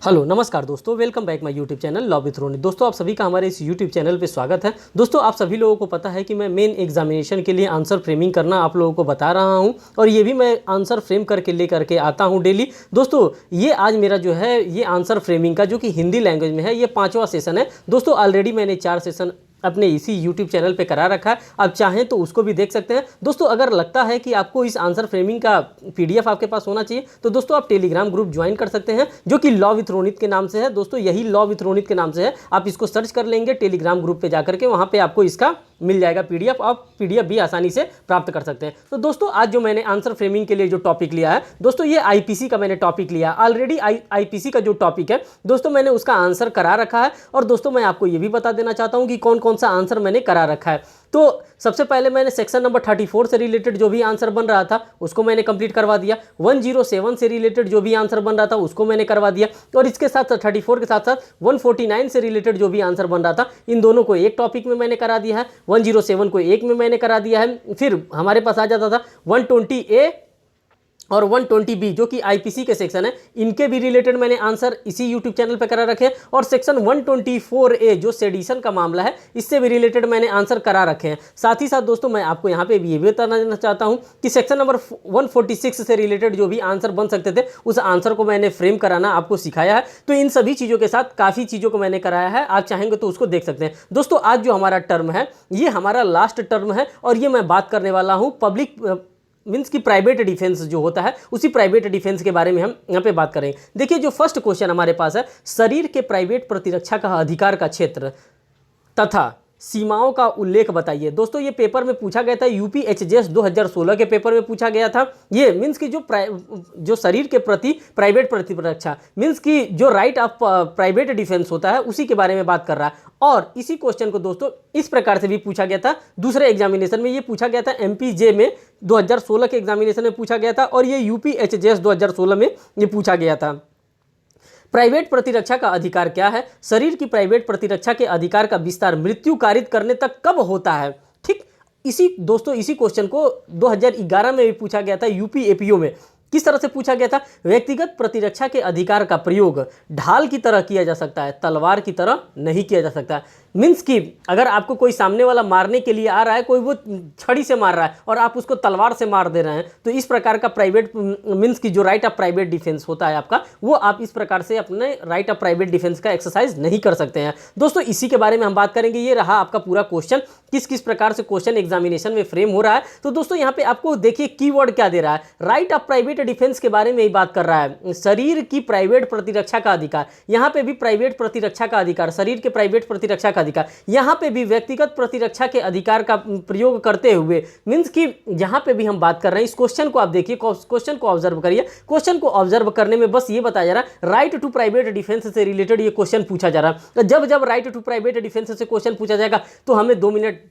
Hello नमस्कार दोस्तों, welcome back my YouTube channel law with Roni. दोस्तों आप सभी का हमारे इस यूट्यूब चैनल पे स्वागत है। दोस्तों आप सभी लोगों को पता है कि मैं मेन एग्जामिनेशन के लिए आंसर फ्रेमिंग करना आप लोगों को बता रहा हूं और ये भी मैं आंसर फ्रेम करके लेकर के आता हूं डेली। दोस्तों ये आज मेरा जो है ये आंसर फ्रेमिंग का जो कि हिंदी लैंग्वेज में है ये 5वां सेशन है। दोस्तों ऑलरेडी मैंने 4 सेशन अपने इसी YouTube चैनल पे करा रखा है, आप चाहें तो उसको भी देख सकते हैं। दोस्तों अगर लगता है कि आपको इस आंसर फ्रेमिंग का PDF आपके पास होना चाहिए तो दोस्तों आप टेलीग्राम ग्रुप ज्वाइन कर सकते हैं जो कि लॉ विथ रोनित के नाम से है। दोस्तों यही लॉ विथ रोनित के नाम से है, आप इसको सर्च कर लेंगे टेलीग्राम ग्रुप पे जाकर के, वहाँ पे आपको इसका मिल जाएगा PDF। आप PDF भी आसानी से प्राप्त कर सकते हैं। तो दोस्तों आज जो मैंने आंसर फ्रेमिंग के लिए जो टॉपिक लिया है दोस्तों ये IPC का मैंने टॉपिक लिया। ऑलरेडी IPC का जो टॉपिक है दोस्तों मैंने उसका आंसर करा रखा है और दोस्तों मैं आपको ये भी बता देना चाहता हूँ कि कौन कौन सा आंसर मैंने करा रखा है। तो सबसे पहले मैंने सेक्शन नंबर 34 से रिलेटेड जो भी आंसर बन रहा था उसको मैंने कंप्लीट करवा दिया। 107 से रिलेटेड जो भी आंसर बन रहा था उसको मैंने करवा दिया और इसके साथ 34 के साथ साथ 149 से रिलेटेड जो भी आंसर बन रहा था इन दोनों को एक टॉपिक में मैंने करा दिया है। 107 को एक में मैंने करा दिया है। फिर हमारे पास आ जाता था 120A और 120B जो कि IPC के सेक्शन है, इनके भी रिलेटेड मैंने आंसर इसी यूट्यूब चैनल पे करा रखे हैं। और सेक्शन 124A जो सेडिशन का मामला है इससे भी रिलेटेड मैंने आंसर करा रखे हैं। साथ ही साथ दोस्तों मैं आपको यहाँ पे भी ये भी बताना चाहता हूँ कि सेक्शन नंबर 146 से रिलेटेड जो भी आंसर बन सकते थे उस आंसर को मैंने फ्रेम कराना आपको सिखाया है। तो इन सभी चीज़ों के साथ काफ़ी चीज़ों को मैंने कराया है, आप चाहेंगे तो उसको देख सकते हैं। दोस्तों आज जो हमारा टर्म है ये हमारा लास्ट टर्म है और ये मैं बात करने वाला हूँ पब्लिक मीन्स की प्राइवेट डिफेंस जो होता है उसी प्राइवेट डिफेंस के बारे में हम यहाँ पे बात करेंगे। देखिए जो फर्स्ट क्वेश्चन हमारे पास है, शरीर के प्राइवेट प्रतिरक्षा का अधिकार का क्षेत्र तथा सीमाओं का उल्लेख बताइए। दोस्तों ये पेपर में पूछा गया था, UPHJS 2016 के पेपर में पूछा गया था। ये मीन्स की जो शरीर के प्रति प्राइवेट प्रतिरक्षा मीन्स की जो राइट ऑफ प्राइवेट डिफेंस होता है उसी के बारे में बात कर रहा है। और इसी क्वेश्चन को दोस्तों इस प्रकार से भी पूछा गया था दूसरे एग्जामिनेशन में, ये पूछा गया था MPJ में 2016 के एग्जामिनेशन में पूछा गया था और ये UPHJS 2016 में ये पूछा गया था। प्राइवेट प्रतिरक्षा का अधिकार क्या है? शरीर की प्राइवेट प्रतिरक्षा के अधिकार का विस्तार मृत्यु कारित करने तक कब होता है? ठीक इसी दोस्तों इसी क्वेश्चन को 2011 में भी पूछा गया था UPAPO में। किस तरह से पूछा गया था? व्यक्तिगत प्रतिरक्षा के अधिकार का प्रयोग ढाल की तरह किया जा सकता है, तलवार की तरह नहीं किया जा सकता। मीन्स कि अगर आपको कोई सामने वाला मारने के लिए आ रहा है, कोई वो छड़ी से मार रहा है और आप उसको तलवार से मार दे रहे हैं, तो इस प्रकार का प्राइवेट मीन्स की जो राइट ऑफ प्राइवेट डिफेंस होता है आपका, वो आप इस प्रकार से अपने राइट ऑफ प्राइवेट डिफेंस का एक्सरसाइज नहीं कर सकते हैं। दोस्तों इसी के बारे में हम बात करेंगे। ये रहा आपका पूरा क्वेश्चन, किस किस प्रकार से क्वेश्चन एग्जामिनेशन में फ्रेम हो रहा है। तो दोस्तों यहाँ पे आपको देखिए कीवर्ड क्या दे रहा है, राइट ऑफ प्राइवेट डिफेंस के बारे में ही बात कर रहा है। शरीर की प्राइवेट प्रतिरक्षा का अधिकार, यहाँ पे भी प्राइवेट प्रतिरक्षा का अधिकार, शरीर के प्राइवेट प्रतिरक्षा का अधिकार, यहाँ पे भी व्यक्तिगत प्रतिरक्षा के अधिकार का प्रयोग करते हुए मीन्स कि यहाँ पे भी हम बात कर रहे हैं। इस क्वेश्चन को आप देखिए, क्वेश्चन को ऑब्जर्व करिए। क्वेश्चन को ऑब्जर्व करने में बस ये बताया जा रहा है राइट टू प्राइवेट डिफेंस से रिलेटेड ये क्वेश्चन पूछा जा रहा है। तो जब जब राइट टू प्राइवेट डिफेंस से क्वेश्चन पूछा जाएगा तो हमें 2 मिनट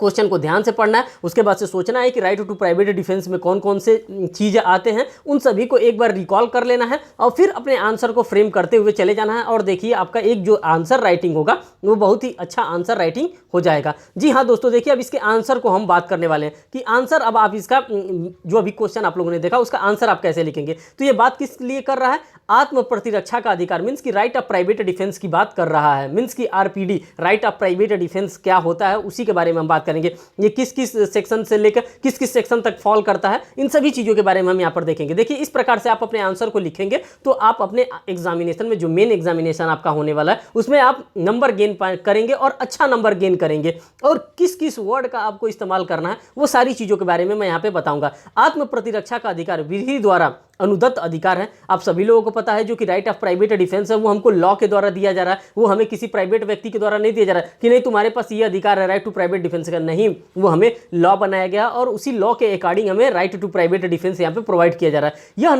क्वेश्चन को ध्यान से पढ़ना है, उसके बाद से सोचना है कि राइट टू प्राइवेट डिफेंस में कौन कौन से चीज़ें आते हैं, उन सभी को एक बार रिकॉल कर लेना है और फिर अपने आंसर को फ्रेम करते हुए चले जाना है। और देखिए आपका एक जो आंसर राइटिंग होगा वो बहुत ही अच्छा आंसर राइटिंग हो जाएगा। जी हाँ दोस्तों, देखिए अब इसके आंसर को हम बात करने वाले हैं कि आंसर अब आप इसका जो अभी क्वेश्चन आप लोगों ने देखा उसका आंसर आप कैसे लिखेंगे। तो ये बात किस लिए कर रहा है? आत्म प्रतिरक्षा का अधिकार मीन्स की राइट ऑफ प्राइवेट डिफेंस की बात कर रहा है। मीन्स की RPD right of private defence क्या होता है उसी के बारे में हम बात करेंगे। ये किस किस सेक्शन से लेकर किस किस सेक्शन तक फॉल करता है, इन सभी चीज़ों के बारे में हम यहाँ पर देखेंगे। देखिए इस प्रकार से आप अपने आंसर को लिखेंगे तो आप अपने एग्जामिनेशन में जो मेन एग्जामिनेशन आपका होने वाला है उसमें आप नंबर गेन करेंगे और अच्छा नंबर गेन करेंगे। और किस किस वर्ड का आपको इस्तेमाल करना है वो सारी चीज़ों के बारे में मैं यहाँ पे बताऊंगा। आत्म प्रतिरक्षा का अधिकार विधि द्वारा अनुदत्त अधिकार है। आप सभी लोगों को पता है जो कि राइट ऑफ प्राइवेट डिफेंस है वो हमको लॉ के द्वारा दिया जा रहा है, वो हमें किसी प्राइवेट व्यक्ति के द्वारा नहीं दिया जा रहा है कि नहीं तुम्हारे पास ये अधिकार है राइट टू प्राइवेट डिफेंस का। नहीं, वो हमें लॉ बनाया गया और उसी लॉ के अकॉर्डिंग हमें राइट टू प्राइवेट डिफेंस यहाँ पे प्रोवाइड किया जा रहा है। यह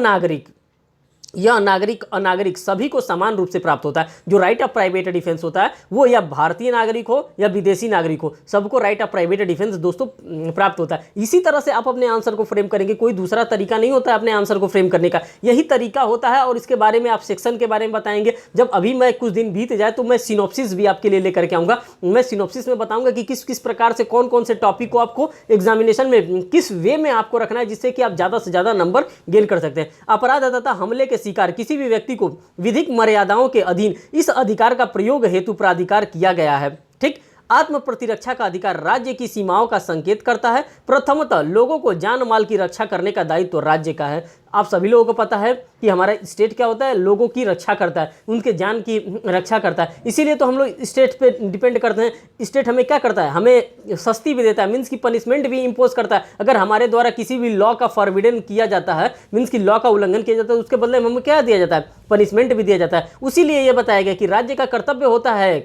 नागरिक अनागरिक सभी को समान रूप से प्राप्त होता है। जो राइट ऑफ प्राइवेट डिफेंस होता है वो या भारतीय नागरिक हो या विदेशी नागरिक हो, सबको राइट ऑफ प्राइवेट डिफेंस दोस्तों प्राप्त होता है। इसी तरह से आप अपने आंसर को फ्रेम करेंगे, कोई दूसरा तरीका नहीं होता है अपने आंसर को फ्रेम करने का, यही तरीका होता है। और इसके बारे में आप सेक्शन के बारे में बताएंगे। जब अभी मैं कुछ दिन बीत जाए तो मैं सिनॉप्सिस भी आपके लिए लेकर के आऊँगा। मैं सिनॉप्सिस में बताऊँगा कि किस किस प्रकार से कौन कौन से टॉपिक को आपको एग्जामिनेशन में किस वे में आपको रखना है जिससे कि आप ज़्यादा से ज़्यादा नंबर गेन कर सकते हैं। अपराध तथा हमले के शिकार किसी भी व्यक्ति को विधिक मर्यादाओं के अधीन इस अधिकार का प्रयोग हेतु प्राधिकार किया गया है। ठीक, आत्म प्रतिरक्षा का अधिकार राज्य की सीमाओं का संकेत करता है। प्रथमतः लोगों को जान माल की रक्षा करने का दायित्व तो राज्य का है। आप सभी लोगों को पता है कि हमारा स्टेट क्या होता है, लोगों की रक्षा करता है, उनके जान की रक्षा करता है। इसीलिए तो हम लोग स्टेट पे डिपेंड करते हैं। स्टेट हमें क्या करता है, हमें सस्ती भी देता है, मीन्स की पनिशमेंट भी इम्पोज करता है। अगर हमारे द्वारा किसी भी लॉ का फॉरबिडन किया जाता है, मीन्स की लॉ का उल्लंघन किया जाता है, उसके बदले में हमें क्या दिया जाता है, पनिशमेंट भी दिया जाता है। उसीलिए यह बताया गया कि राज्य का कर्तव्य होता है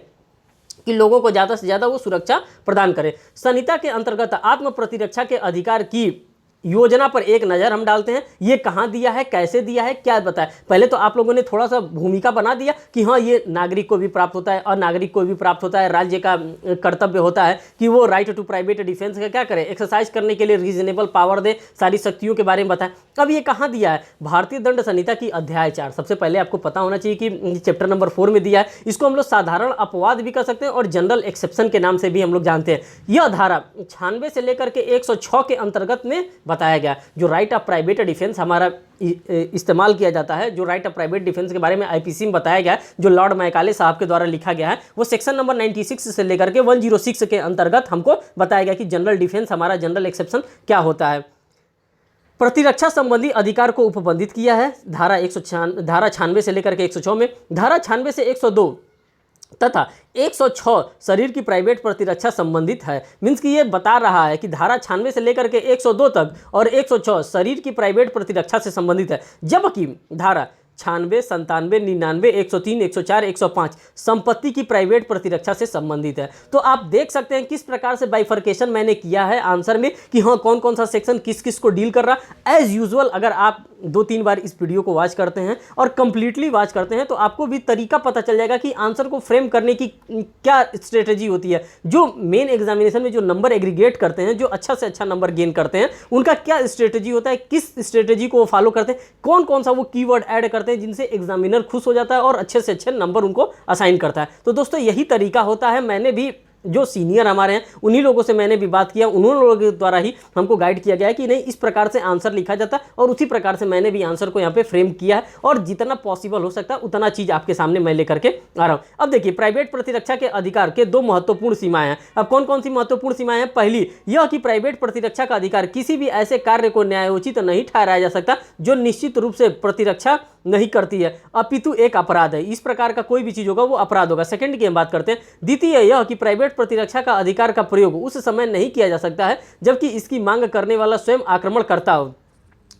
कि लोगों को ज़्यादा से ज़्यादा वो सुरक्षा प्रदान करे। संहिता के अंतर्गत आत्म प्रतिरक्षा के अधिकार की योजना पर एक नज़र हम डालते हैं। ये कहाँ दिया है, कैसे दिया है, क्या बताया। पहले तो आप लोगों ने थोड़ा सा भूमिका बना दिया कि हाँ ये नागरिक को भी प्राप्त होता है और नागरिक को भी प्राप्त होता है। राज्य का कर्तव्य होता है कि वो राइट टू प्राइवेट डिफेंस का क्या करे, एक्सरसाइज करने के लिए रीजनेबल पावर दे, सारी शक्तियों के बारे में बताए। अब ये कहाँ दिया है, भारतीय दंड संहिता की अध्याय 4। सबसे पहले आपको पता होना चाहिए कि चैप्टर नंबर 4 में दिया है। इसको हम लोग साधारण अपवाद भी कर सकते हैं और जनरल एक्सेप्शन के नाम से भी हम लोग जानते हैं। यह धारा 96 से लेकर के 106 के अंतर्गत में बताया गया। जो राइट ऑफ प्राइवेट डिफेंस हमारा इस्तेमाल किया जाता है, जो राइट ऑफ प्राइवेट डिफेंस के बारे में आईपीसी में बताया गया है, जो लॉर्ड मैकाले साहब के द्वारा लिखा गया है, वो सेक्शन नंबर 96 से लेकर के 106 के अंतर्गत हमको बताया गया कि जनरल डिफेंस हमारा जनरल एक्सेप्शन क्या होता है। प्रतिरक्षा संबंधी अधिकार को उपबंधित किया है धारा 96 से लेकर के 106 में। धारा 96 से 102 तथा 106 शरीर की प्राइवेट प्रतिरक्षा संबंधित है। मीन्स कि ये बता रहा है कि धारा 96 से लेकर के 102 तक और 106 शरीर की प्राइवेट प्रतिरक्षा से संबंधित है, जबकि धारा 96, 97, 99, 103, 104, 105 संपत्ति की प्राइवेट प्रतिरक्षा से संबंधित है। तो आप देख सकते हैं किस प्रकार से बाइफर्केशन मैंने किया है आंसर में कि हाँ कौन कौन सा सेक्शन किस किस को डील कर रहा। एज यूजुअल अगर आप 2-3 बार इस वीडियो को वॉच करते हैं और कंप्लीटली वॉच करते हैं तो आपको भी तरीका पता चल जाएगा कि आंसर को फ्रेम करने की क्या स्ट्रेटेजी होती है। जो मेन एग्जामिनेशन में जो नंबर एग्रीगेट करते हैं, जो अच्छा से अच्छा नंबर गेन करते हैं, उनका क्या स्ट्रेटेजी होता है, किस स्ट्रेटेजी को वो फॉलो करते हैं, कौन कौन सा वो कीवर्ड ऐड करते हैं जिनसे एग्जामिनर खुश हो जाता है और अच्छे से अच्छे नंबर उनको असाइन करता है। तो दोस्तों यही तरीका होता है। मैंने भी जो सीनियर हमारे हैं उन्हीं लोगों से मैंने भी बात किया, उन्होंने लोगों के द्वारा ही हमको गाइड किया गया है कि नहीं इस प्रकार से आंसर लिखा जाता है और उसी प्रकार से मैंने भी आंसर को यहाँ पे फ्रेम किया है और जितना पॉसिबल हो सकता है उतना चीज़ आपके सामने मैं लेकर के आ रहा हूँ। अब देखिए प्राइवेट प्रतिरक्षा के अधिकार के 2 महत्वपूर्ण सीमाएं हैं। अब कौन कौन सी महत्वपूर्ण सीमाएं हैं? पहली यह कि प्राइवेट प्रतिरक्षा का अधिकार किसी भी ऐसे कार्य को न्यायोचित नहीं ठहराया जा सकता जो निश्चित रूप से प्रतिरक्षा नहीं करती है, अपितु एक अपराध है। इस प्रकार का कोई भी चीज होगा वो अपराध होगा। सेकंड की हम बात करते हैं। द्वितीय यह कि प्राइवेट प्रतिरक्षा का अधिकार का प्रयोग उस समय नहीं किया जा सकता है जबकि इसकी मांग करने वाला स्वयं आक्रमण करता हो।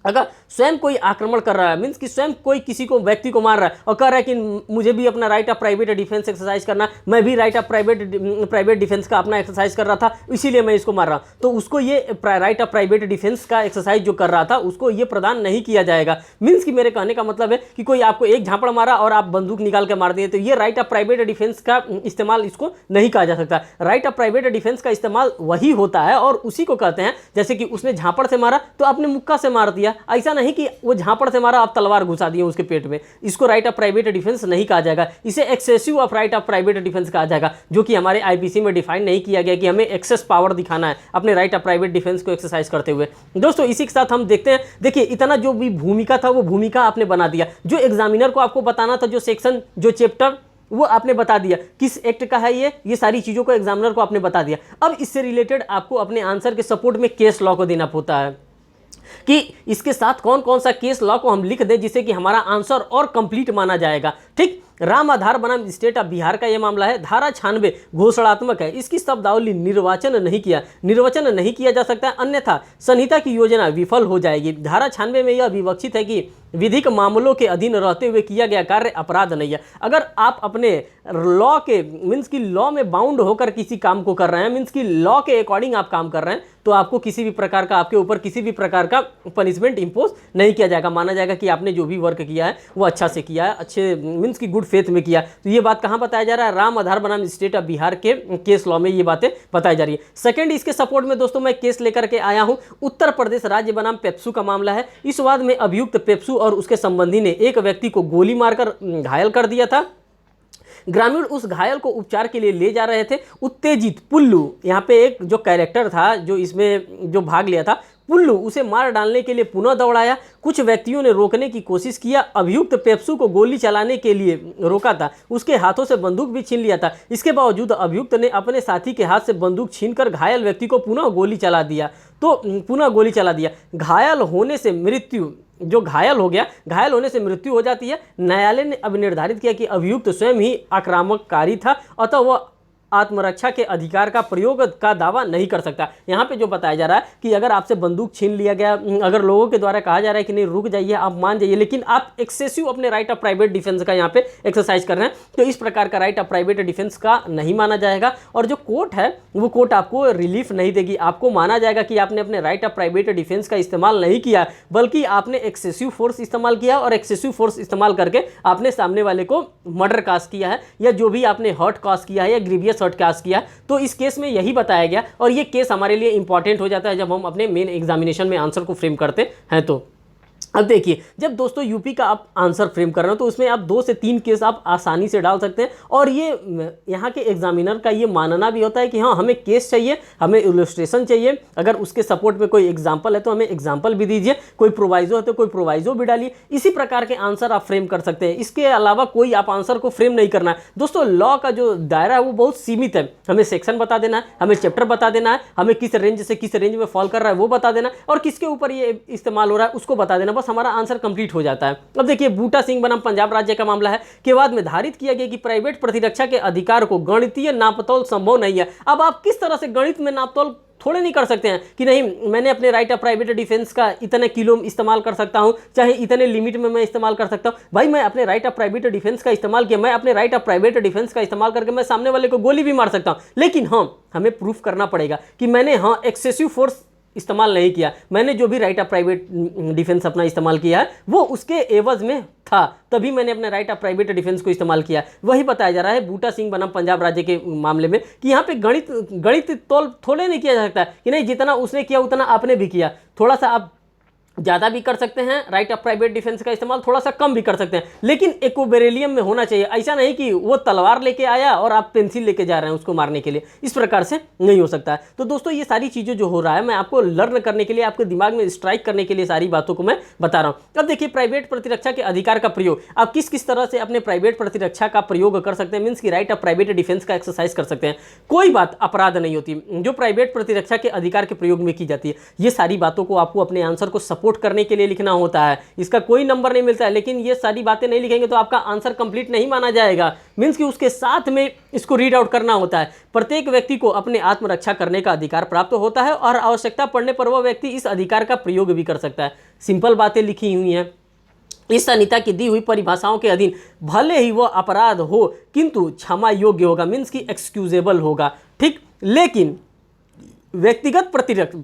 अगर स्वयं कोई आक्रमण कर रहा है, मीन्स कि स्वयं कोई किसी को व्यक्ति को मार रहा है और कह रहा है कि मुझे भी अपना right of private defence exercise करना, मैं भी राइट ऑफ प्राइवेट डिफेंस का अपना एक्सरसाइज कर रहा था इसीलिए मैं इसको मार रहा हूं, तो उसको ये राइट ऑफ प्राइवेट डिफेंस का एक्सरसाइज जो कर रहा था उसको ये प्रदान नहीं किया जाएगा। मीन्स कि मेरे कहने का मतलब है कि कोई आपको एक झापड़ मारा और आप बंदूक निकाल के मार दिए तो ये राइट ऑफ प्राइवेट डिफेंस का इस्तेमाल इसको नहीं कहा जा सकता। राइट ऑफ प्राइवेट डिफेंस का इस्तेमाल वही होता है और उसी को कहते हैं जैसे कि उसने झापड़ से मारा तो आपने मुक्का से मार दिया, ऐसा नहीं कि वो झापड़ से मारा आप तलवार घुसा दिए उसके पेट में। इसको राइट ऑफ प्राइवेट डिफेंस नहीं कहा जाएगा, इसे excessive of right of private defence कहा जाएगा, जो कि हमारे आईपीसी में डिफाइन नहीं किया गया कि हमें एक्सेस पावर दिखाना है अपने राइट ऑफ प्राइवेट डिफेंस को एक्सरसाइज करते हुए। दोस्तों इसी के साथ हम देखते हैं, देखिए इतना जो भी भूमिका था वो भूमिका आपने बना दिया, जो एग्जामिनर को आपको बताना था, जो सेक्शन जो चैप्टर वो आपने बता दिया, किस एक्ट का है ये सारी चीज़ों को एग्जामिनर को आपने बता दिया। अब इससे रिलेटेड आपको अपने आंसर के सपोर्ट में केस लॉ को देना होता है कि इसके साथ कौन कौन सा केस लॉ को हम लिख दें जिससे कि हमारा आंसर और कंप्लीट माना जाएगा। ठीक, राम आधार बनाम स्टेट ऑफ बिहार का यह मामला है। धारा 96 घोषणात्मक है, इसकी शब्दावली निर्वाचन नहीं किया जा सकता, अन्यथा संहिता की योजना विफल हो जाएगी। धारा 96 में यह विवक्षित है कि विधिक मामलों के अधीन रहते हुए किया गया कार्य अपराध नहीं है। अगर आप अपने लॉ के मीन्स की लॉ में बाउंड होकर किसी काम को कर रहे हैं, मीन्स की लॉ के अकॉर्डिंग आप काम कर रहे हैं, तो आपको किसी भी प्रकार का आपके ऊपर किसी भी प्रकार का पनिशमेंट इंपोज नहीं किया जाएगा। माना जाएगा कि आपने जो भी वर्क किया है वो अच्छा से किया है, अच्छे मीन्स की गुड फेथ में किया। तो ये बात कहाँ बताया जा रहा है? राम आधार बनाम स्टेट ऑफ बिहार के केस लॉ में ये बातें बताई जा रही है। सेकंड, इसके सपोर्ट में दोस्तों मैं केस लेकर के आया हूं, उत्तर प्रदेश राज्य बनाम पेप्सू का मामला है। इस वाद में अभियुक्त पेप्सू और उसके संबंधी ने एक व्यक्ति को गोली मारकर घायल कर दिया था। ग्रामीण उस घायल को उपचार के लिए ले जा रहे थे। उत्तेजित पुल्लू, यहाँ पे एक जो कैरेक्टर था जो इसमें जो भाग लिया था, पुल्लू उसे मार डालने के लिए पुनः दौड़ाया। कुछ व्यक्तियों ने रोकने की कोशिश किया। अभियुक्त पेप्सू को गोली चलाने के लिए रोका था, उसके हाथों से बंदूक भी छीन लिया था। इसके बावजूद अभियुक्त ने अपने साथी के हाथ से बंदूक छीनकर घायल व्यक्ति को पुनः गोली चला दिया। घायल होने से मृत्यु, जो घायल हो गया, घायल होने से मृत्यु हो जाती है। न्यायालय ने अब निर्धारित किया कि अभियुक्त स्वयं ही आक्रामककारी था, अतः वह आत्मरक्षा के अधिकार का प्रयोग का दावा नहीं कर सकता। यहाँ पे जो बताया जा रहा है कि अगर आपसे बंदूक छीन लिया गया, अगर लोगों के द्वारा कहा जा रहा है कि नहीं रुक जाइए, आप मान जाइए, लेकिन आप एक्सेसिव अपने राइट ऑफ प्राइवेट डिफेंस का यहाँ पे एक्सरसाइज कर रहे हैं, तो इस प्रकार का राइट ऑफ प्राइवेट डिफेंस का नहीं माना जाएगा। और जो कोर्ट है वो कोर्ट आपको रिलीफ नहीं देगी। आपको माना जाएगा कि आपने अपने राइट ऑफ प्राइवेट डिफेंस का इस्तेमाल नहीं किया, बल्कि आपने एक्सेसिव फोर्स इस्तेमाल किया, और एक्सेसिव फोर्स इस्तेमाल करके आपने सामने वाले को मर्डर काज किया है, या जो भी आपने हर्ट काज किया है, या ग्रीवियस हर्ट काज किया। तो इस केस में यही बताया गया, और ये केस हमारे लिए इंपॉर्टेंट हो जाता है जब हम अपने मेन एग्जामिनेशन में आंसर को फ्रेम करते हैं। तो अब देखिए, जब दोस्तों यूपी का आप आंसर फ्रेम कर रहे हो तो उसमें आप 2 से 3 केस आप आसानी से डाल सकते हैं, और ये यहाँ के एग्जामिनर का ये मानना भी होता है कि हाँ हमें केस चाहिए, हमें इलस्ट्रेशन चाहिए, अगर उसके सपोर्ट में कोई एग्जाम्पल है तो हमें एग्जाम्पल भी दीजिए, कोई प्रोवाइजो है तो कोई प्रोवाइजो भी डालिए। इसी प्रकार के आंसर आप फ्रेम कर सकते हैं, इसके अलावा कोई आप आंसर को फ्रेम नहीं करना है। दोस्तों लॉ का जो दायरा है वो बहुत सीमित है, हमें सेक्शन बता देना है, हमें चैप्टर बता देना है, हमें किस रेंज से किस रेंज में फॉल कर रहा है वो बता देना, और किसके ऊपर ये इस्तेमाल हो रहा है उसको बता देना, बस हमारा आंसर कंप्लीट हो जाता है। अब देखिए, बूटा सिंह बनाम पंजाब राज्य का मामला है। के बाद निर्धारित किया गया कि प्राइवेट प्रतिरक्षा के अधिकार को गणितीय नापतोल संभव नहीं है। अब आप किस तरह से गणित में नापतोल थोड़े नहीं कर सकते हैं कि नहीं मैंने अपने राइट ऑफ प्राइवेट डिफेंस का इतने किलो इस्तेमाल कर सकता हूं, चाहे इतने लिमिट में मैं इस्तेमाल कर सकता हूं। भाई मैं अपने राइट ऑफ प्राइवेट डिफेंस का इस्तेमाल किया, मैं अपने राइट ऑफ प्राइवेट डिफेंस का इस्तेमाल करके मैं सामने वाले को गोली भी मार सकता हूं, लेकिन हाँ हमें प्रूफ करना पड़ेगा कि मैंने हाँ एक्सेसिव फोर्स इस्तेमाल नहीं किया, मैंने जो भी राइट ऑफ प्राइवेट डिफेंस अपना इस्तेमाल किया है वो उसके एवज में था, तभी मैंने अपने राइट ऑफ प्राइवेट डिफेंस को इस्तेमाल किया। वही बताया जा रहा है बूटा सिंह बनाम पंजाब राज्य के मामले में कि यहाँ पे गणित तौल थोड़े नहीं किया जा सकता कि नहीं जितना उसने किया उतना आपने भी किया, थोड़ा सा आप ज़्यादा भी कर सकते हैं राइट ऑफ प्राइवेट डिफेंस का इस्तेमाल, थोड़ा सा कम भी कर सकते हैं, लेकिन इक्विबेरियम में होना चाहिए। ऐसा नहीं कि वो तलवार लेके आया और आप पेंसिल लेके जा रहे हैं उसको मारने के लिए, इस प्रकार से नहीं हो सकता है। तो दोस्तों ये सारी चीज़ें जो हो रहा है मैं आपको लर्न करने के लिए, आपके दिमाग में स्ट्राइक करने के लिए सारी बातों को मैं बता रहा हूँ। अब देखिए, प्राइवेट प्रतिरक्षा के अधिकार का प्रयोग आप किस किस तरह से अपने प्राइवेट प्रतिरक्षा का प्रयोग कर सकते हैं, मीन्स की राइट ऑफ प्राइवेट डिफेंस का एक्सरसाइज कर सकते हैं। कोई बात अपराध नहीं होती जो प्राइवेट प्रतिरक्षा के अधिकार के प्रयोग में की जाती है। ये सारी बातों को आपको अपने आंसर को सपोर्ट करने के लिए लिखना होता है, इसका कोई नंबर नहीं मिलता है, लेकिन ये सारी बातें नहीं लिखेंगे तो आपका आंसर कंप्लीट नहीं माना जाएगा। मींस कि उसके साथ में इसको रीड आउट करना होता है। प्रत्येक व्यक्ति को अपने आत्मरक्षा करने का अधिकार प्राप्त होता है और आवश्यकता पड़ने पर वह व्यक्ति इस अधिकार का प्रयोग भी कर सकता है। सिंपल बातें लिखी हुई हैं। इस संहिता की दी हुई परिभाषाओं के अधीन भले ही वह अपराध हो किंतु क्षमा योग्य होगा, मीन्स कि एक्सक्यूजेबल होगा, ठीक। लेकिन व्यक्तिगत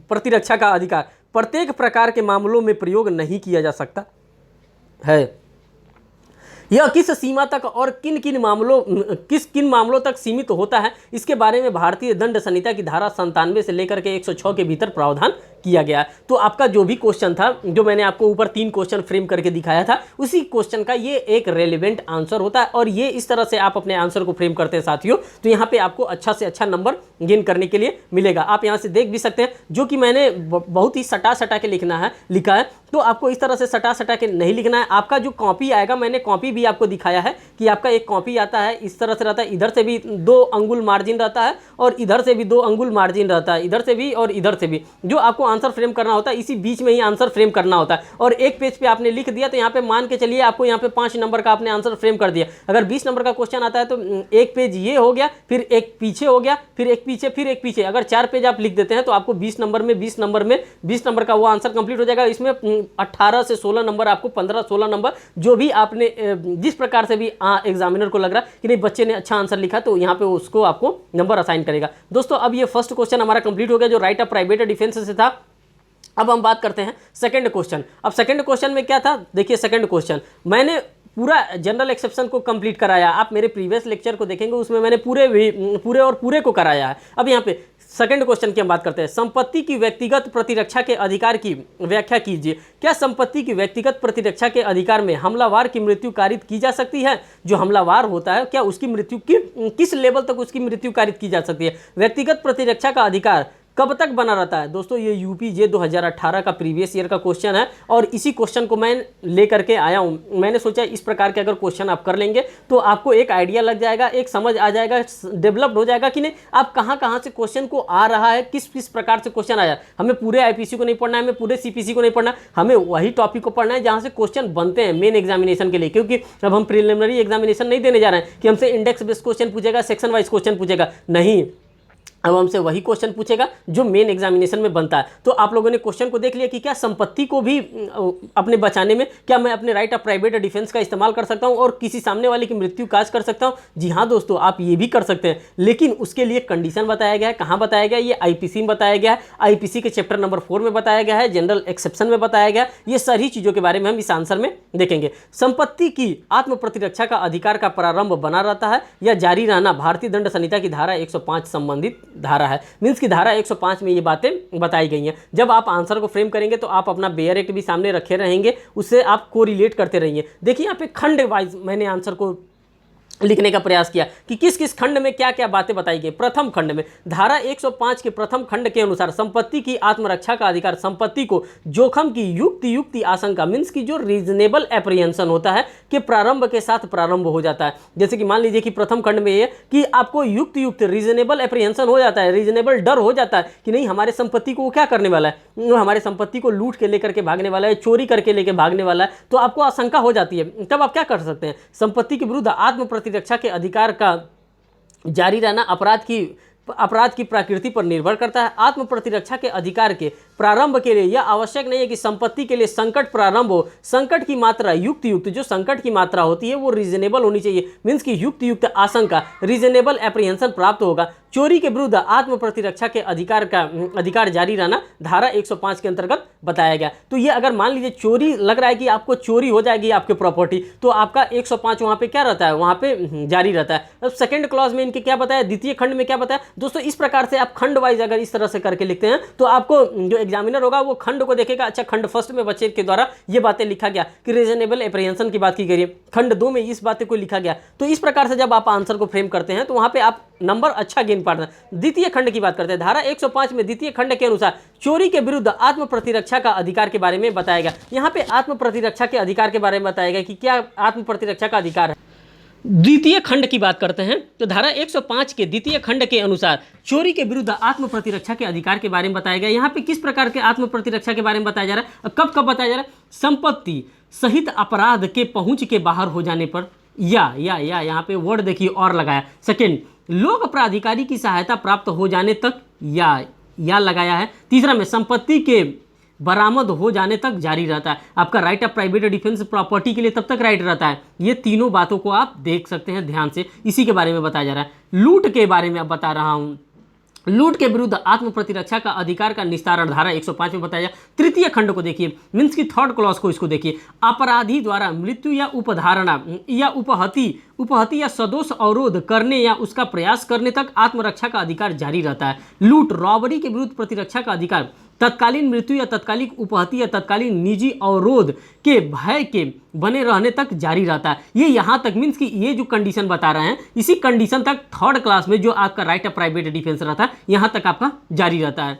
प्रतिरक्षा का अधिकार प्रत्येक प्रकार के मामलों में प्रयोग नहीं किया जा सकता है। यह किस सीमा तक और किन मामलों तक सीमित होता है, इसके बारे में भारतीय दंड संहिता की धारा 97 से लेकर के 106 के भीतर प्रावधान किया गया। तो आपका जो भी क्वेश्चन था, जो मैंने आपको ऊपर 3 क्वेश्चन फ्रेम करके दिखाया था, उसी क्वेश्चन का ये एक रेलेवेंट आंसर होता है। और ये इस तरह से आप अपने आंसर को फ्रेम करते हैं साथियों, तो यहाँ पे आपको अच्छा से अच्छा नंबर गेन करने के लिए मिलेगा। आप यहाँ से देख भी सकते हैं, जो कि मैंने बहुत ही सटा के लिखा है, तो आपको इस तरह से सटा के नहीं लिखना है। आपका जो कॉपी आएगा, मैंने कॉपी भी आपको दिखाया है कि आपका एक कॉपी आता है, इस तरह से रहता है, इधर से भी 2 अंगुल मार्जिन रहता है और इधर से भी 2 अंगुल मार्जिन रहता है, इधर से भी और इधर से भी। जो आपको आंसर फ्रेम करना होता है, इसी बीच में ही आंसर फ्रेम करना होता है। और एक पेज पे आपने लिख दिया तो यहाँ पे मान के चलिए आपको यहाँ पे 5 नंबर का आपने आंसर फ्रेम कर दिया। अगर 20 नंबर का क्वेश्चन आता है तो एक पेज ये हो गया, फिर एक पीछे हो गया, फिर एक पीछे, फिर एक पीछे। अगर 4 पेज आप लिख देते हैं तो आपको 20 नंबर का वो आंसर कंप्लीट हो जाएगा। इसमें 18 से 16 नंबर, आपको 15-16 नंबर, जो भी आपने जिस प्रकार से भी एग्जामिनर को लग रहा है कि नहीं बच्चे ने अच्छा आंसर लिखा, तो यहाँ पे उसको आपको नंबर असाइन करेगा। दोस्तों अब ये फर्स्ट क्वेश्चन हमारा कंप्लीट हो गया जो राइट ऑफ प्राइवेट डिफेंस से था। अब हम बात करते हैं सेकंड क्वेश्चन। अब सेकंड क्वेश्चन में क्या था, देखिए सेकंड क्वेश्चन मैंने पूरा जनरल एक्सेप्शन को कंप्लीट कराया। आप मेरे प्रीवियस लेक्चर को देखेंगे, उसमें मैंने पूरे को कराया है। अब यहाँ पे सेकंड क्वेश्चन की हम बात करते हैं। संपत्ति की व्यक्तिगत प्रतिरक्षा के अधिकार की व्याख्या कीजिए। क्या संपत्ति की व्यक्तिगत प्रतिरक्षा के अधिकार में हमलावर की मृत्यु कारित की जा सकती है? जो हमलावर होता है, क्या उसकी मृत्यु किस लेवल तक उसकी मृत्यु कारित की जा सकती है? व्यक्तिगत प्रतिरक्षा का अधिकार कब तक बना रहता है दोस्तों? ये यूपीजे 2018 का प्रीवियस ईयर का क्वेश्चन है और इसी क्वेश्चन को मैं लेकर के आया हूँ। मैंने सोचा इस प्रकार के अगर क्वेश्चन आप कर लेंगे तो आपको एक आइडिया लग जाएगा, एक समझ आ जाएगा, डेवलप्ड हो जाएगा कि नहीं आप कहाँ से क्वेश्चन को आ रहा है, किस किस प्रकार से क्वेश्चन आया। हमें पूरे आईपीसी को नहीं पढ़ना है, हमें पूरे सीपीसी को नहीं पढ़ना, हमें वही टॉपिक को पढ़ना है जहाँ से क्वेश्चन बनते हैं मेन एग्जामिनेशन के लिए। क्योंकि अब हम प्रिलिमिनरी एग्जामिनेशन नहीं देने जा रहे हैं कि हमसे इंडेक्स बेस्ड क्वेश्चन पूछेगा, सेक्शन वाइज क्वेश्चन पूछेगा, नहीं। अब हमसे वही क्वेश्चन पूछेगा जो मेन एग्जामिनेशन में बनता है। तो आप लोगों ने क्वेश्चन को देख लिया कि क्या संपत्ति को भी अपने बचाने में क्या मैं अपने राइट ऑफ प्राइवेट डिफेंस का इस्तेमाल कर सकता हूं और किसी सामने वाले की मृत्यु काज कर सकता हूं? जी हाँ दोस्तों, आप ये भी कर सकते हैं, लेकिन उसके लिए कंडीशन बताया गया है। कहाँ बताया गया है? ये आईपीसी में बताया गया है, आईपीसी के चैप्टर नंबर 4 में बताया गया है, जनरल एक्सेप्शन में बताया गया। ये सारी चीज़ों के बारे में हम इस आंसर में देखेंगे। संपत्ति की आत्म प्रतिरक्षा का अधिकार का प्रारंभ बना रहता है या जारी रहना भारतीय दंड संहिता की धारा 105 संबंधित धारा है। मींस की धारा 105 में ये बातें बताई गई हैं। जब आप आंसर को फ्रेम करेंगे तो आप अपना बेयर एक्ट भी सामने रखे रहेंगे, उससे आप कोरिलेट करते रहिए। देखिए यहाँ पे खंड वाइज मैंने आंसर को लिखने का प्रयास किया कि किस किस खंड में क्या क्या बातें बताई गई। प्रथम खंड में धारा 105 के प्रथम खंड के अनुसार संपत्ति की आत्मरक्षा का अधिकार संपत्ति को जोखिम की युक्ति आशंका मीन्स की जो रीजनेबल एप्रीहेंशन होता है कि प्रारंभ के साथ प्रारंभ हो जाता है। जैसे कि मान लीजिए कि प्रथम खंड में ये कि आपको युक्त रीजनेबल एप्रीहेंशन हो जाता है, रीजनेबल डर हो जाता है कि नहीं हमारे संपत्ति को वो क्या करने वाला है, वो हमारे संपत्ति को लूट के लेकर के भागने वाला है, चोरी करके लेके भागने वाला है। तो आपको आशंका हो जाती है, तब आप क्या कर सकते हैं? संपत्ति के विरुद्ध आत्म प्रतिरक्षा के अधिकार का जारी रहना अपराध की प्रकृति पर निर्भर करता है। आत्म प्रतिरक्षा के अधिकार के प्रारंभ के लिए यह आवश्यक नहीं है कि संपत्ति के लिए संकट प्रारंभ हो। संकट की मात्रा युक्त जो संकट की मात्रा होती है वो रीजनेबल होनी चाहिए। मीन्स की युक्त आशंका, रीजनेबल एप्रीहेंशन प्राप्त होगा। चोरी के विरुद्ध आत्म प्रतिरक्षा के अधिकार जारी रहना धारा 105 के अंतर्गत बताया गया। तो ये अगर मान लीजिए चोरी लग रहा है कि आपको चोरी हो जाएगी आपके प्रॉपर्टी, तो आपका 105 वहाँ पे क्या रहता है, वहाँ पे जारी रहता है। अब सेकंड क्लॉज में इनके क्या बताया, द्वितीय खंड में क्या बताया दोस्तों? इस प्रकार से आप खंड वाइज अगर इस तरह से करके लिखते हैं तो आपको जो एग्जामिनर होगा वो खंड को देखेगा। अच्छा, खंड फर्स्ट में बच्चे के द्वारा ये बातें लिखा गया कि रीजनेबल एप्रीहेंशन की बात की गई है, खंड 2 में इस बातें को लिखा गया। तो इस प्रकार से जब आप आंसर को फ्रेम करते हैं तो वहां पे आप नंबर अच्छा गेन पाना। द्वितीय खंड की बात करते हैं, धारा 105 में द्वितीय खंड के अनुसार चोरी के विरुद्ध आत्म प्रतिरक्षा का अधिकार के बारे में बताया गया। यहाँ पे आत्म प्रतिरक्षा के अधिकार के बारे में बताया गया कि क्या आत्म प्रतिरक्षा का अधिकार है। द्वितीय खंड की बात करते हैं तो धारा 105 के द्वितीय खंड के अनुसार चोरी के विरुद्ध आत्म प्रतिरक्षा के अधिकार के बारे में बताया गया। यहाँ पे किस प्रकार के आत्म प्रतिरक्षा के बारे में बताया जा रहा है, कब बताया जा रहा है? संपत्ति सहित अपराध के पहुंच के बाहर हो जाने पर या यहाँ पे वर्ड देखिए और लगाया। सेकेंड, लोक प्राधिकारी की सहायता प्राप्त हो जाने तक या लगाया है। तीसरा में संपत्ति के बरामद हो जाने तक जारी रहता है। आपका right of private defence property के लिए तब तक राइट रहता है। ये तीनों बातों को आप देख सकते हैं ध्यान से, इसी के बारे में बताया जा रहा है। लूट के बारे में अब बता रहा हूं। लूट के विरुद्ध आत्म प्रतिरक्षा का अधिकार का निस्तारण धारा 105 में बताया। तृतीय खंड को देखिए, मीन्स की थर्ड क्लॉज को इसको देखिए। अपराधी द्वारा मृत्यु या उपधारणा या उपहति या सदोष अवरोध करने या उसका प्रयास करने तक आत्मरक्षा का अधिकार जारी रहता है। लूट रॉबरी के विरुद्ध प्रतिरक्षा का अधिकार तत्कालीन मृत्यु या तत्कालिक उपहति या तत्कालीन निजी अवरोध के भय के बने रहने तक जारी रहता है। ये यहाँ तक मीन्स कि ये जो कंडीशन बता रहे हैं इसी कंडीशन तक थर्ड क्लास में जो आपका राइट ऑफ प्राइवेट डिफेंस रहता है यहाँ तक आपका जारी रहता है।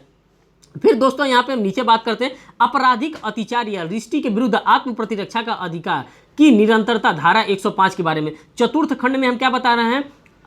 फिर दोस्तों यहाँ पे हम नीचे बात करते हैं आपराधिक अत्याचार या रिष्टि के विरुद्ध आत्म प्रतिरक्षा का अधिकार की निरंतरता धारा 105 के बारे में। चतुर्थ खंड में हम क्या बता रहे हैं?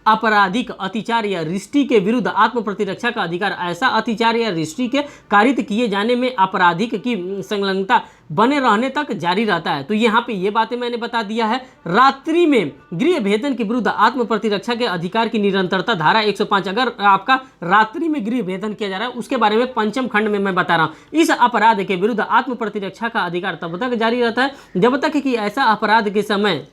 आपराधिक अत्याचार या रिष्टि के विरुद्ध आत्म प्रतिरक्षा का अधिकार ऐसा अत्याचार या रिष्टि के कारित किए जाने में आपराधिक की संलग्नता बने रहने तक जारी रहता है। तो यहाँ पे ये बातें मैंने बता दिया है। रात्रि में गृह भेदन के विरुद्ध आत्म प्रतिरक्षा के अधिकार की निरंतरता धारा 105, अगर आपका रात्रि में गृह भेदन किया जा रहा है उसके बारे में पंचम खंड में मैं बता रहा हूँ। इस अपराध के विरुद्ध आत्म प्रतिरक्षा का अधिकार तब तक जारी रहता है जब तक कि ऐसा अपराध के समय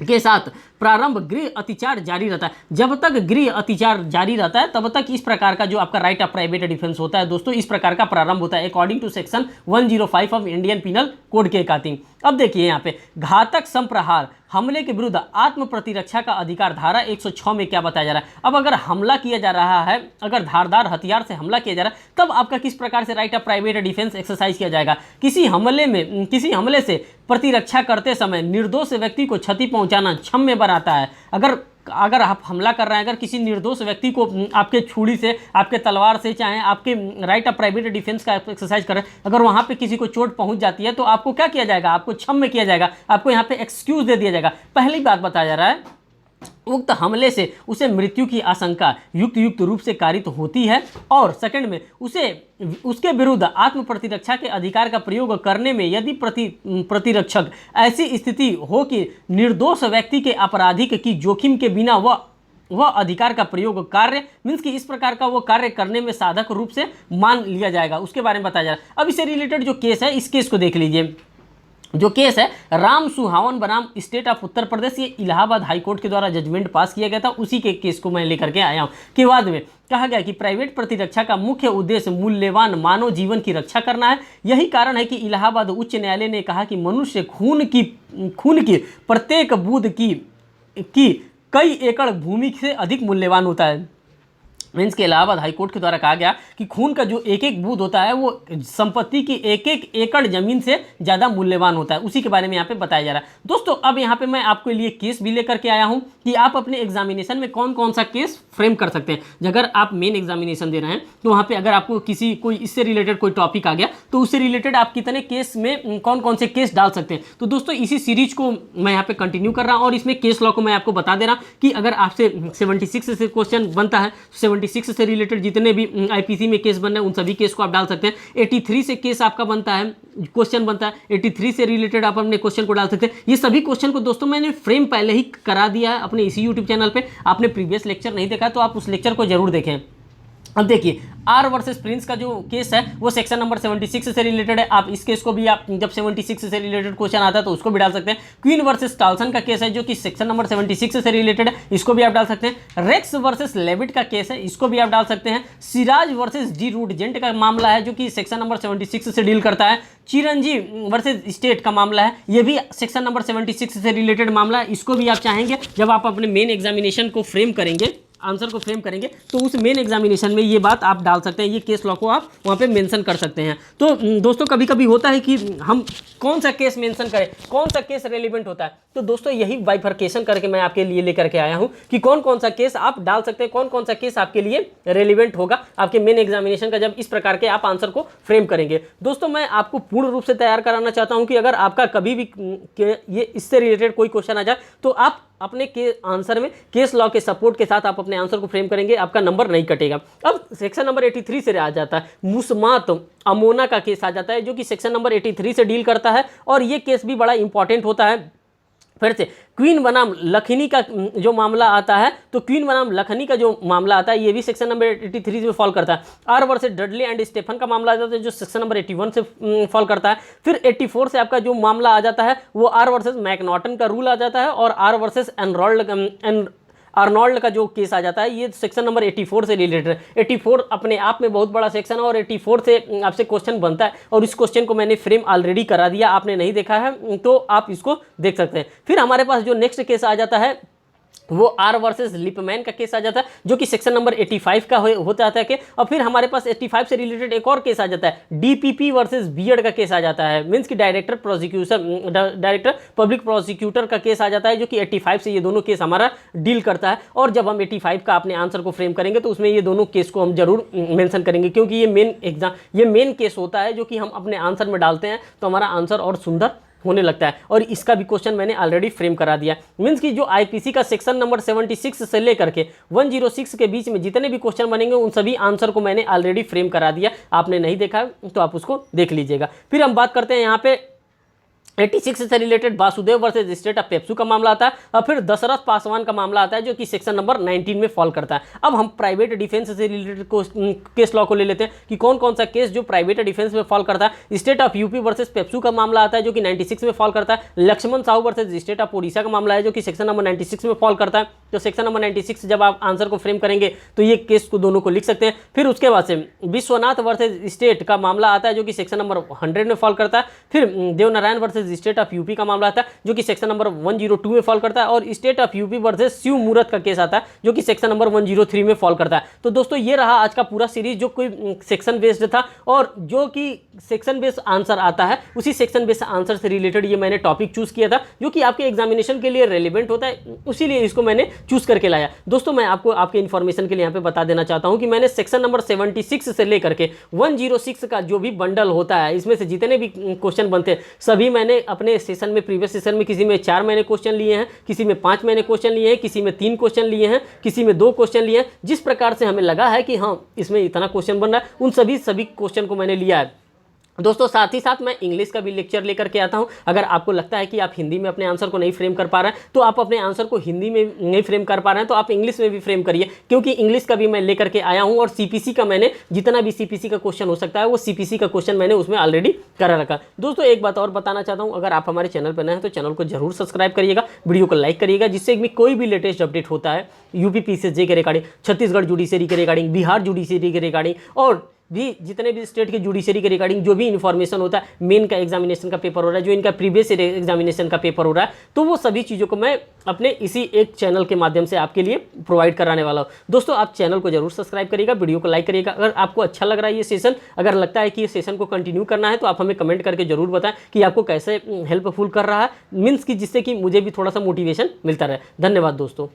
के साथ प्रारंभ गृह अत्याचार जारी रहता है। जब तक गृह अत्याचार जारी रहता है तब तक इस प्रकार का जो आपका राइट ऑफ प्राइवेट डिफेंस होता है दोस्तों इस प्रकार का प्रारंभ होता है according to section 105 of Indian penal code के अकॉर्डिंग। अब देखिए यहाँ पे घातक संप्रहार हमले के विरुद्ध आत्म प्रतिरक्षा का अधिकार धारा 106 में क्या बताया जा रहा है। अब अगर हमला किया जा रहा है, अगर धारदार हथियार से हमला किया जा रहा है तब आपका किस प्रकार से right of private defence exercise किया जाएगा। किसी हमले से प्रतिरक्षा करते समय निर्दोष व्यक्ति को क्षति पहुंचाना क्षम्य बनाता है। अगर अगर आप हमला कर रहे हैं, अगर किसी निर्दोष व्यक्ति को आपके छुरी से, आपके तलवार से, चाहे आपके राइट ऑफ प्राइवेट डिफेंस का एक्सरसाइज कर रहे हैं, अगर वहाँ पे किसी को चोट पहुँच जाती है तो आपको क्या किया जाएगा, आपको क्षम्य किया जाएगा, आपको यहाँ पे एक्सक्यूज दे दिया जाएगा। पहली बात बताया जा रहा है, उक्त हमले से उसे मृत्यु की आशंका युक्त रूप से कारित होती है, और सेकंड में उसके विरुद्ध आत्म प्रतिरक्षा के अधिकार का प्रयोग करने में यदि प्रतिरक्षक ऐसी स्थिति हो कि निर्दोष व्यक्ति के आपराधिक की जोखिम के बिना वह अधिकार का प्रयोग कार्य मीन्स कि इस प्रकार का वो कार्य करने में साधक रूप से मान लिया जाएगा, उसके बारे में बताया जा रहा है। अब इससे रिलेटेड जो केस है, इस केस को देख लीजिए। जो केस है राम सुहावन बनाम स्टेट ऑफ उत्तर प्रदेश, ये इलाहाबाद हाई कोर्ट के द्वारा जजमेंट पास किया गया था, उसी के केस को मैं लेकर के आया हूँ। कि बाद में कहा गया कि प्राइवेट प्रतिरक्षा का मुख्य उद्देश्य मूल्यवान मानव जीवन की रक्षा करना है। यही कारण है कि इलाहाबाद उच्च न्यायालय ने कहा कि मनुष्य खून की प्रत्येक बूंद की कई एकड़ भूमि से अधिक मूल्यवान होता है। मीन्स के इलाहाबाद हाईकोर्ट के द्वारा कहा गया कि खून का जो एक एक बूंद होता है वो संपत्ति की एक एक एकड़ जमीन से ज़्यादा मूल्यवान होता है, उसी के बारे में यहाँ पे बताया जा रहा है। दोस्तों अब यहाँ पे मैं आपके लिए केस भी लेकर के आया हूँ कि आप अपने एग्जामिनेशन में कौन कौन सा केस फ्रेम कर सकते हैं। अगर आप मेन एग्जामिनेशन दे रहे हैं तो वहाँ पर अगर आपको कोई इससे रिलेटेड कोई टॉपिक आ गया तो उससे रिलेटेड आप कितने केस में कौन कौन से केस डाल सकते हैं। तो दोस्तों इसी सीरीज को मैं यहाँ पे कंटिन्यू कर रहा हूँ, और इसमें केस लॉ को मैं आपको बता दे रहा हूँ कि अगर आपसे 76 से क्वेश्चन बनता है, 76 से रिलेटेड जितने भी आईपीसी में केस बन रहे हैं उन सभी केस को आप डाल सकते हैं। 83 से केस आपका बनता है, क्वेश्चन बनता है, 83 से रिलेटेड आप अपने क्वेश्चन को डाल सकते हैं। ये सभी क्वेश्चन को दोस्तों मैंने फ्रेम पहले ही करा दिया है अपने इसी यूट्यूब चैनल पे। आपने प्रीवियस लेक्चर नहीं देखा तो आप उस लेक्चर को जरूर देखें। अब देखिए आर वर्सेस प्रिंस का जो केस है वो सेक्शन नंबर 76 से रिलेटेड है। आप इस केस को भी आप जब 76 से रिलेटेड क्वेश्चन आता है तो उसको भी डाल सकते हैं। क्वीन वर्सेस टाल्सन का केस है जो कि सेक्शन नंबर 76 से रिलेटेड है, इसको भी आप डाल सकते हैं। रेक्स वर्सेस लेविट का केस है, इसको भी आप डाल सकते हैं। सिराज वर्सेस डी रूडजेंट का मामला है जो कि सेक्शन नंबर 76 से डील करता है। चिरंजीव वर्सेस स्टेट का मामला है, ये भी सेक्शन नंबर 76 से रिलेटेड मामला है, इसको भी आप चाहेंगे जब आप अपने मेन एग्जामिनेशन को फ्रेम करेंगे, आंसर को फ्रेम करेंगे तो उस मेन एग्जामिनेशन में ये बात आप डाल सकते हैं, ये केस लॉ को आप वहाँ पे मेंशन कर सकते हैं। तो दोस्तों कभी कभी होता है कि हम कौन सा केस मेंशन करें, कौन सा केस रेलिवेंट होता है, तो दोस्तों यही बाइफर्केशन करके मैं आपके लिए लेकर के आया हूँ कि कौन कौन सा केस आप डाल सकते हैं, कौन कौन सा केस आपके लिए रेलिवेंट होगा आपके मेन एग्जामिनेशन का, जब इस प्रकार के आप आंसर को फ्रेम करेंगे। दोस्तों मैं आपको पूर्ण रूप से तैयार कराना चाहता हूँ कि अगर आपका कभी भी ये इससे रिलेटेड कोई क्वेश्चन आ जाए तो आप अपने के आंसर में केस लॉ के सपोर्ट के साथ आप अपने आंसर को फ्रेम करेंगे, आपका नंबर नहीं कटेगा। अब सेक्शन नंबर 83 से आ जाता है, मुस्मात अमोना का केस आ जाता है जो कि सेक्शन नंबर 83 से डील करता है, और ये केस भी बड़ा इंपॉर्टेंट होता है। फिर से क्वीन बनाम लखनी का जो मामला आता है, तो क्वीन बनाम लखनी का जो मामला आता है ये भी सेक्शन नंबर 83 में फॉल करता है। R versus Dudley and Stephen का मामला आ जाता है जो सेक्शन नंबर 81 से फॉल करता है। फिर 84 से आपका जो मामला आ जाता है वो आर वर्सेस मैकनॉटन का रूल आ जाता है, और आर वर्सेस आर्नोल्ड का जो केस आ जाता है ये सेक्शन नंबर 84 से रिलेटेड है। 84 अपने आप में बहुत बड़ा सेक्शन है और 84 से आपसे क्वेश्चन बनता है, और इस क्वेश्चन को मैंने फ्रेम ऑलरेडी करा दिया, आपने नहीं देखा है तो आप इसको देख सकते हैं। फिर हमारे पास जो नेक्स्ट केस आ जाता है वो आर वर्सेस लिपमैन का केस आ जाता है जो कि सेक्शन नंबर 85 का हो जाता है। और फिर हमारे पास 85 से रिलेटेड एक और केस आ जाता है, डीपीपी वर्सेस बीएड का केस आ जाता है, मींस कि डायरेक्टर पब्लिक प्रोसिक्यूटर का केस आ जाता है जो कि 85 से ये दोनों केस हमारा डील करता है। और जब हम 85 का अपने आंसर को फ्रेम करेंगे तो उसमें ये दोनों केस को हम जरूर मेंशन करेंगे, क्योंकि ये मेन केस होता है जो कि हम अपने आंसर में डालते हैं तो हमारा आंसर और सुंदर होने लगता है। और इसका भी क्वेश्चन मैंने ऑलरेडी फ्रेम करा दिया। मींस कि जो आईपीसी का सेक्शन नंबर 76 से लेकर के 106 के बीच में जितने भी क्वेश्चन बनेंगे उन सभी आंसर को मैंने ऑलरेडी फ्रेम करा दिया, आपने नहीं देखा तो आप उसको देख लीजिएगा। फिर हम बात करते हैं यहाँ पे 86 से related Vasudev versus state of PEPSU का मामला आता है, और फिर दशरथ पासवान का मामला आता है जो कि सेक्शन नंबर 19 में फॉल करता है। अब हम प्राइवेट डिफेंस से रिलेटेड केस लॉ को ले लेते हैं कि कौन कौन सा केस जो प्राइवेट डिफेंस में फॉल करता है। State of UP versus PEPSU का मामला आता है जो कि 96 में फॉल करता है। Lakshman Sahu versus state of Orissa का मामला है जो कि सेक्शन नंबर 96 में फॉल करता है। तो सेक्शन नंबर 96 जब आप आंसर को फ्रेम करेंगे तो ये केस को दोनों को लिख सकते हैं। फिर उसके बाद से विश्वनाथ वर्सेस स्टेट का मामला आता है जो कि सेक्शन नंबर 100 में फॉल करता है। फिर Devnarayan versus versus state of UP का मामला आता है जो कि सेक्शन नंबर 102 में फॉल करता है, और state of UP versus Shiv Murat का केस आता है जो कि सेक्शन नंबर 103 में फॉल करता है। तो दोस्तों ये रहा आज का पूरा सीरीज जो कोई सेक्शन बेस्ड था, और जो कि सेक्शन बेस्ड आंसर आता है उसी सेक्शन बेस्ड आंसर से रिलेटेड ये मैंने टॉपिक चूज किया था जो कि आपके एग्जामिनेशन के लिए रेलिवेंट होता है, उसीलिए इसको मैंने चूज करके लाया। दोस्तों मैं आपको आपके इन्फॉर्मेशन के लिए यहाँ पे बता देना चाहता हूँ कि मैंने सेक्शन नंबर 76 से लेकर के 106 का जो भी बंडल होता है, इसमें से जितने भी क्वेश्चन बनते हैं सभी मैंने अपने सेशन में, प्रीवियस सेशन में किसी में 4 मैंने क्वेश्चन लिए हैं, किसी में 5 मैंने क्वेश्चन लिए हैं, किसी में 3 क्वेश्चन लिए हैं, किसी में 2 क्वेश्चन लिए हैं। जिस प्रकार से हमें लगा है कि हाँ इसमें इतना क्वेश्चन बन रहा है, उन सभी क्वेश्चन को मैंने लिया है। दोस्तों साथ ही साथ मैं इंग्लिश का भी लेक्चर लेकर के आता हूं। अगर आपको लगता है कि आप हिंदी में अपने आंसर को नहीं फ्रेम कर पा रहे हैं, तो आप अपने आंसर को हिंदी में नहीं फ्रेम कर पा रहे हैं तो आप इंग्लिश में भी फ्रेम करिए, क्योंकि इंग्लिश का भी मैं लेकर के आया हूं। और सीपीसी का मैंने जितना भी सीपीसी का क्वेश्चन हो सकता है वो सीपीसी का क्वेश्चन मैंने उसमें ऑलरेडी करा रखा। दोस्तों एक बात और बताना चाहता हूँ, अगर आप हमारे चैनल पर नए हैं तो चैनल को जरूर सब्सक्राइब करिएगा, वीडियो को लाइक करिएगा, जिससे भी कोई भी लेटेस्ट अपडेट होता है यूपी पीसीएसजे के रिगार्डिंग, छत्तीसगढ़ जुडिशरी के रिगार्डिंग, बिहार जुडिशरी के रिगार्डिंग, और भी जितने भी स्टेट के जुडिशरी के रिगार्डिंग जो भी इन्फॉर्मेशन होता है, मेन का एग्जामिनेशन का पेपर हो रहा है, जो इनका प्रीवियस एग्जामिनेशन का पेपर हो रहा है, तो वो सभी चीज़ों को मैं अपने इसी एक चैनल के माध्यम से आपके लिए प्रोवाइड कराने वाला हूँ। दोस्तों आप चैनल को जरूर सब्सक्राइब करिएगा, वीडियो को लाइक करिएगा। अगर आपको अच्छा लग रहा है ये सेशन, अगर लगता है कि ये सेशन को कंटिन्यू करना है, तो आप हमें कमेंट करके जरूर बताएं कि आपको कैसे हेल्पफुल कर रहा है, मीन्स कि जिससे कि मुझे भी थोड़ा सा मोटिवेशन मिलता रहे। धन्यवाद दोस्तों।